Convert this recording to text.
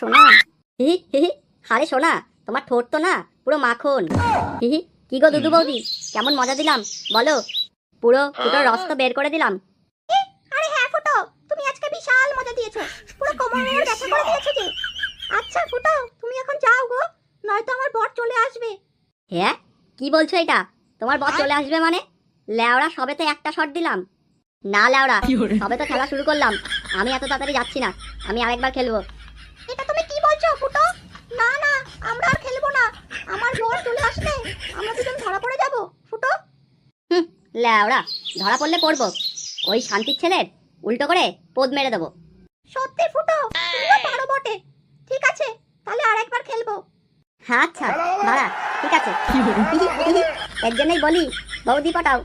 সোনা। হি হি। আরে সোনা, তোমার ঠোঁট তো না পুরো মাখন। হি হি। কি গো দুদু বৌদি, কেমন মজা দিলাম বলো? পুরো ফুটোর রস তো বের করে দিলাম। আরে হ্যাঁ ফুটো, তুমি আজকে বিশাল মজা দিয়েছো, পুরো কোমর ব্যথা করে দিয়েছো যে। আচ্ছা ফুটো, তুমি এখন যাও গো, নয়তো আমার বর চলে আসবে। হ্যাঁ, কি বলছো এটা? তোমার বর চলে আসবে মানে? ল্যাওড়া, সবে তো একটা শট দিলাম। না ল্যাওড়া, সবে তো খেলা শুরু করলাম, আমি এত তাড়াতাড়ি যাচ্ছি না, আমি আরেকবার খেলবো। এটা তুমি কি বলছো ফুটো? না না, আমরা আর খেলবো না, আমার বর চলে আসলে আমরা দুজন ধরা পড়ে যাব ফুটো। ল্যাওড়া, ধরা পড়লে পড়বো, ওই শান্তির ছেলের উল্টো করে পোদ মেরে দেবো। সত্যি ফুটো, তুমিও পারো বটে। ঠিক আছে, তাহলে আরেকবার খেলবো। হ্যাঁ আচ্ছা, দাঁড়া, ঠিক আছে। এর জন্যই বলি বৌদি পটাও।